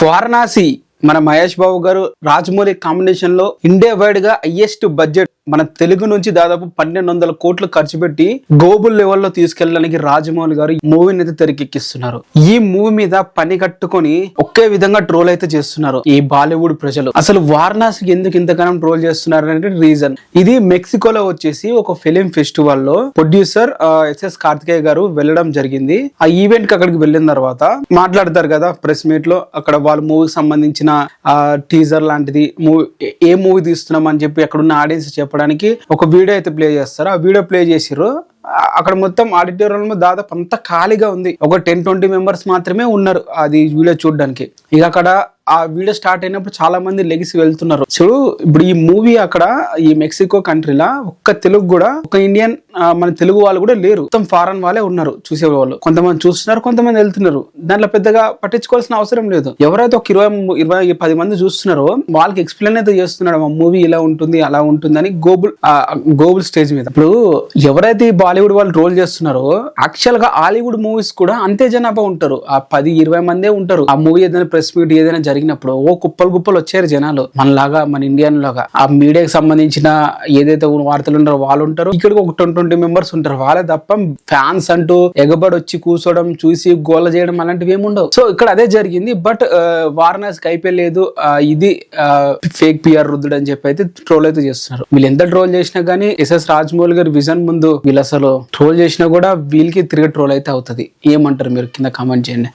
వారణాసి మన మహేష్ బాబు గారు రాజమౌళి కాంబినేషన్ లో ఇండియా వైడ్ గా హైయెస్ట్ బడ్జెట్ మన తెలుగు నుంచి దాదాపు 1200 కోట్లు ఖర్చు పెట్టి గ్లోబల్ లెవెల్లో తీసుకెళ్ళడానికి రాజమౌళి గారు మూవీని అయితే తెరకెక్కిస్తున్నారు. ఈ మూవీ మీద పని కట్టుకొని ఒకే విధంగా ట్రోల్ అయితే చేస్తున్నారు ఈ బాలీవుడ్ ప్రజలు. అసలు వారణాసికి ఎందుకు ఇంతగానం ట్రోల్ చేస్తున్నారు అంటే రీజన్ ఇది మెక్సికోలో వచ్చేసి ఒక ఫిలిం ఫెస్టివల్ లో ప్రొడ్యూసర్ ఎస్ఎస్ కార్తికేయ గారు వెళ్ళడం జరిగింది. ఆ ఈవెంట్ కి అక్కడికి వెళ్ళిన తర్వాత మాట్లాడతారు కదా ప్రెస్ మీట్ లో, అక్కడ వాళ్ళ మూవీకి సంబంధించిన టీజర్ లాంటిది ఏ మూవీ తీస్తున్నాం అని చెప్పి అక్కడున్న ఆడియన్స్ చెప్పడానికి ఒక వీడియో అయితే ప్లే చేస్తారు. ఆ వీడియో ప్లే చేసిర్రు. అక్కడ మొత్తం ఆడిటోరియం దాదాపు అంతా ఖాళీగా ఉంది. ఒక 10-20 మెంబర్స్ మాత్రమే ఉన్నారు అది వీడియో చూడడానికి. ఇక అక్కడ ఆ వీడియో స్టార్ట్ అయినప్పుడు చాలా మంది లెగిసి వెళ్తున్నారు. చూడు ఇప్పుడు ఈ మూవీ అక్కడ ఈ మెక్సికో కంట్రీలా ఒక్క తెలుగు కూడా ఒక ఇండియన్ మన తెలుగు వాళ్ళు కూడా లేరు. మొత్తం ఫారెన్ వాళ్ళే ఉన్నారు చూసే వాళ్ళు. కొంతమంది చూస్తున్నారు, కొంతమంది వెళ్తున్నారు. దాంట్లో పెద్దగా పట్టించుకోవాల్సిన అవసరం లేదు. ఎవరైతే ఒక 20-10 మంది చూస్తున్నారో వాళ్ళకి ఎక్స్ప్లెయిన్ అయితే చేస్తున్నాడు ఆ మూవీ ఇలా ఉంటుంది అలా ఉంటుంది అని గ్లోబల్ స్టేజ్ మీద. ఇప్పుడు ఎవరైతే ఈ బాలీవుడ్ వాళ్ళు రోల్ చేస్తున్నారో యాక్చువల్ గా హాలీవుడ్ మూవీస్ కూడా అంతే జనాభా ఉంటారు. ఆ 10-20 మందే ఉంటారు. ఆ మూవీ ఏదైనా ప్రెస్ మీట్ ఏదైనా జరిగినప్పుడు ఓ కుప్పలు వచ్చారు జనాలు. మనలాగా మన ఇండియన్ లాగా ఆ మీడియాకి సంబంధించిన ఏదైతే వార్తలు ఉంటారో వాళ్ళు ఉంటారు. ఇక్కడికి ఒక 20 మెంబర్స్ ఉంటారు. వాళ్ళే తప్ప ఫ్యాన్స్ అంటూ ఎగబడి వచ్చి కూర్చోవడం, చూసి గోల చేయడం అలాంటివి ఏమి ఉండవు. సో ఇక్కడ అదే జరిగింది. బట్ వారణాసికి అయిపోయలేదు, ఇది ఫేక్ పిఆర్ రుద్దుడు అని చెప్పి అయితే ట్రోల్ అయితే చేస్తున్నారు. వీళ్ళు ఎంత ట్రోల్ చేసినా గానీ ఎస్ఎస్ రాజమౌళి గారి విజన్ ముందు వీళ్ళు అసలు ట్రోల్ చేసినా కూడా వీళ్ళకి తిరిగి ట్రోల్ అయితే అవుతుంది. ఏమంటారు మీరు? కింద కామెంట్ చేయండి.